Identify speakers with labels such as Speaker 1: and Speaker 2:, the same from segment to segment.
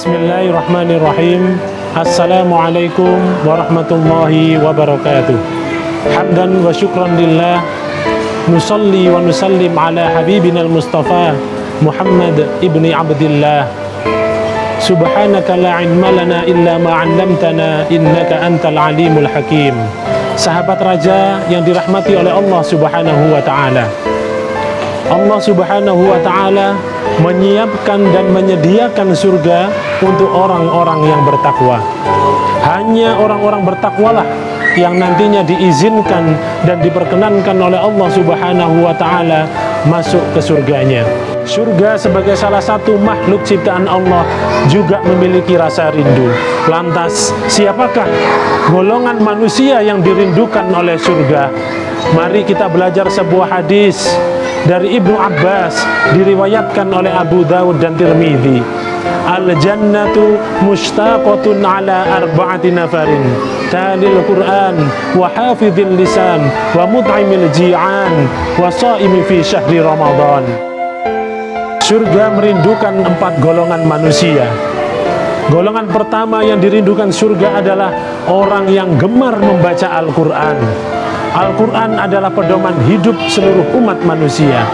Speaker 1: Bismillahirrahmanirrahim. Assalamualaikum warahmatullahi wabarakatuh. Hamdan wa syukran lillah, nusalli wa nusallim ala habibina al-Mustafa Muhammad ibni Abdillah. Subhanaka la ilma lana illa ma 'allamtana innaka antal alimul hakim. Sahabat raja yang dirahmati oleh Allah Subhanahu wa taala. Allah Subhanahu wa taala menyiapkan dan menyediakan surga untuk orang-orang yang bertakwa. Hanya orang-orang bertakwalah yang nantinya diizinkan dan diperkenankan oleh Allah Subhanahu wa taala masuk ke surganya. Surga sebagai salah satu makhluk ciptaan Allah juga memiliki rasa rindu. Lantas, siapakah golongan manusia yang dirindukan oleh surga? Mari kita belajar sebuah hadis dari Ibnu Abbas, diriwayatkan oleh Abu Dawud dan Tirmidzi. Al-jannatu mushtaqatun ala arba'ati nafarin, talil Qur'an wa hafidhil lisan wa mut'imil ji'an wa sha'imi fi syahri Ramadan. Surga merindukan 4 golongan manusia. Golongan pertama yang dirindukan surga adalah orang yang gemar membaca Al-Quran. Al-Quran adalah pedoman hidup seluruh umat manusia.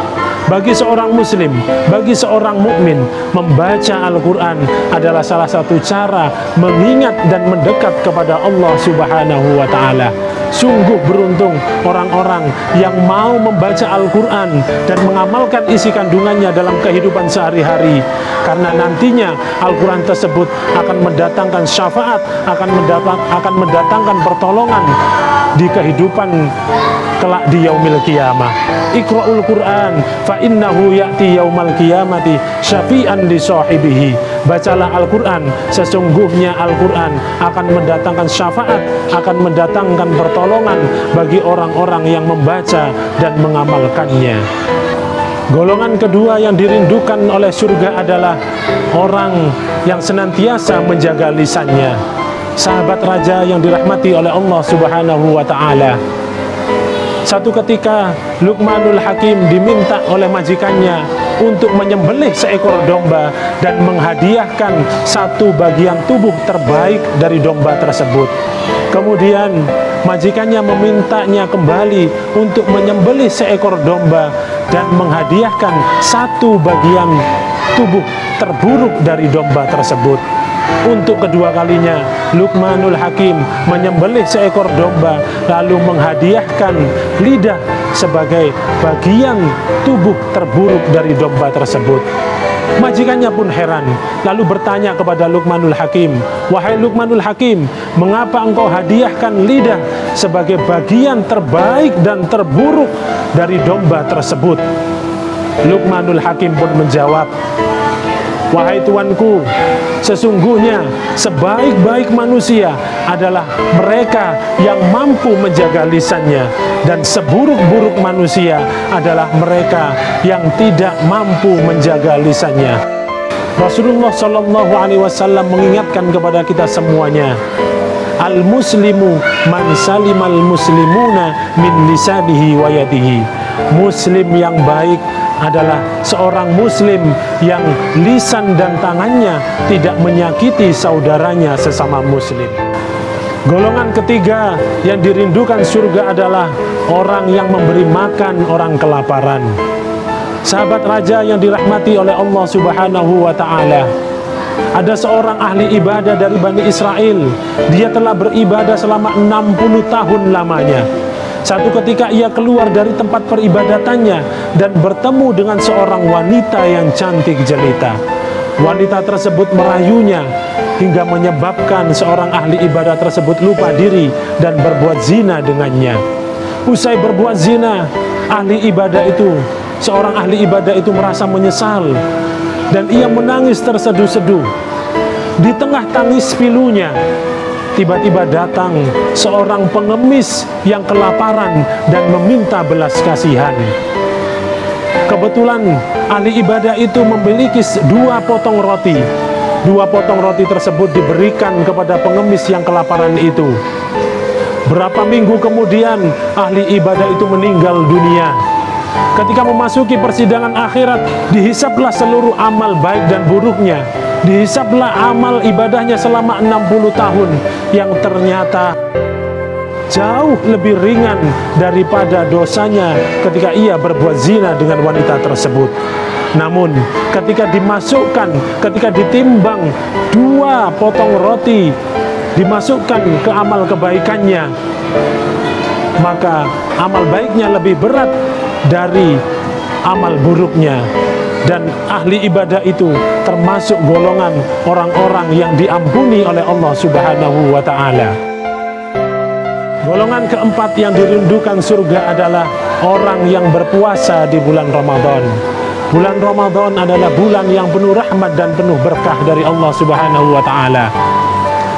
Speaker 1: Bagi seorang muslim, bagi seorang mukmin, membaca Al-Quran adalah salah satu cara mengingat dan mendekat kepada Allah Subhanahu wa ta'ala. Sungguh beruntung orang-orang yang mau membaca Al-Quran dan mengamalkan isi kandungannya dalam kehidupan sehari-hari. Karena nantinya Al-Quran tersebut akan mendatangkan syafaat, akan mendatangkan pertolongan di kehidupan kelak di yaumil qiyamah. Iqra'ul Qur'an fa innahu ya'ti yaumal qiyamati syafi'an li sahibihi. Bacalah Al-Quran, sesungguhnya Al-Quran akan mendatangkan syafaat, akan mendatangkan pertolongan bagi orang-orang yang membaca dan mengamalkannya. Golongan kedua yang dirindukan oleh surga adalah orang yang senantiasa menjaga lisannya. Sahabat raja yang dirahmati oleh Allah Subhanahu wa ta'ala. Satu ketika Luqmanul Hakim diminta oleh majikannya untuk menyembelih seekor domba dan menghadiahkan satu bagian tubuh terbaik dari domba tersebut. Kemudian majikannya memintanya kembali untuk menyembelih seekor domba dan menghadiahkan satu bagian tubuh terburuk dari domba tersebut. Untuk kedua kalinya Luqmanul Hakim menyembelih seekor domba lalu menghadiahkan lidah sebagai bagian tubuh terburuk dari domba tersebut. Majikannya pun heran, lalu bertanya kepada Luqmanul Hakim, "Wahai Luqmanul Hakim, mengapa engkau hadiahkan lidah sebagai bagian terbaik dan terburuk dari domba tersebut?" Luqmanul Hakim pun menjawab, "Wahai tuanku, sesungguhnya sebaik-baik manusia adalah mereka yang mampu menjaga lisannya, dan seburuk-buruk manusia adalah mereka yang tidak mampu menjaga lisannya." Rasulullah Shallallahu Alaihi Wasallam mengingatkan kepada kita semuanya, "Al-muslimu man salimal muslimuna min lisanihi wa yadihi." Muslim yang baik adalah seorang muslim yang lisan dan tangannya tidak menyakiti saudaranya sesama muslim. Golongan ketiga yang dirindukan surga adalah orang yang memberi makan orang kelaparan. Sahabat raja yang dirahmati oleh Allah Subhanahu wa ta'ala. Ada seorang ahli ibadah dari Bani Israel. Dia telah beribadah selama 60 tahun lamanya. Satu ketika ia keluar dari tempat peribadatannya dan bertemu dengan seorang wanita yang cantik jelita. Wanita tersebut merayunya hingga menyebabkan seorang ahli ibadah tersebut lupa diri dan berbuat zina dengannya. Usai berbuat zina, seorang ahli ibadah itu merasa menyesal dan ia menangis terseduh-seduh. Di tengah tangis pilunya, tiba-tiba datang seorang pengemis yang kelaparan dan meminta belas kasihan. Kebetulan ahli ibadah itu memiliki 2 potong roti. 2 potong roti tersebut diberikan kepada pengemis yang kelaparan itu. Berapa minggu kemudian ahli ibadah itu meninggal dunia. Ketika memasuki persidangan akhirat, dihisaplah seluruh amal baik dan buruknya. dihisaplah amal ibadahnya selama 60 tahun yang ternyata jauh lebih ringan daripada dosanya ketika ia berbuat zina dengan wanita tersebut. Namun ketika ditimbang 2 potong roti dimasukkan ke amal kebaikannya, maka amal baiknya lebih berat dari amal buruknya. Dan ahli ibadah itu termasuk golongan orang-orang yang diampuni oleh Allah Subhanahu wa ta'ala. Golongan keempat yang dirindukan surga adalah orang yang berpuasa di bulan Ramadan. Bulan Ramadan adalah bulan yang penuh rahmat dan penuh berkah dari Allah Subhanahu wa ta'ala.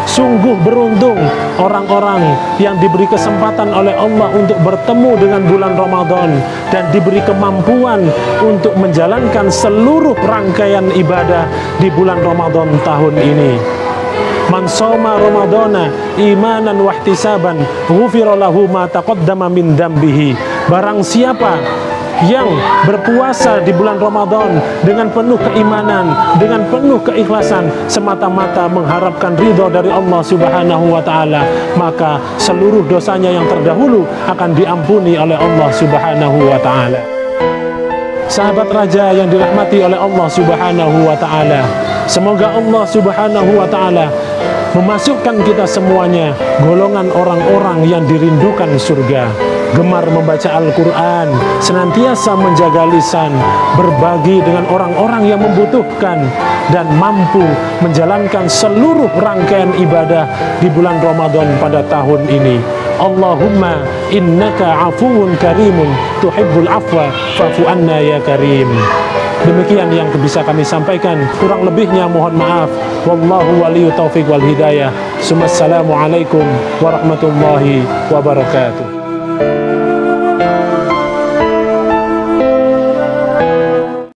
Speaker 1: Sungguh beruntung orang-orang yang diberi kesempatan oleh Allah untuk bertemu dengan bulan Ramadan dan diberi kemampuan untuk menjalankan seluruh rangkaian ibadah di bulan Ramadan tahun ini. Man shoma ramadana imanan wahtisaban ghufira lahu ma taqaddama min dambihi. Barang siapa yang berpuasa di bulan Ramadan dengan penuh keimanan, dengan penuh keikhlasan, semata-mata mengharapkan ridho dari Allah Subhanahu wa ta'ala, maka seluruh dosanya yang terdahulu akan diampuni oleh Allah Subhanahu wa ta'ala. Sahabat raja yang dirahmati oleh Allah Subhanahu wa ta'ala, semoga Allah Subhanahu wa ta'ala memasukkan kita semuanya golongan orang-orang yang dirindukan surga, gemar membaca Al-Quran, senantiasa menjaga lisan, berbagi dengan orang-orang yang membutuhkan, dan mampu menjalankan seluruh rangkaian ibadah di bulan Ramadan pada tahun ini. Allahumma innaka afuwun karimun tuhibbul afwa fa'fu anna ya karim. Demikian yang bisa kami sampaikan, kurang lebihnya mohon maaf. Wallahu waliyu taufiq wal hidayah. Assalamualaikum warahmatullahi wabarakatuh.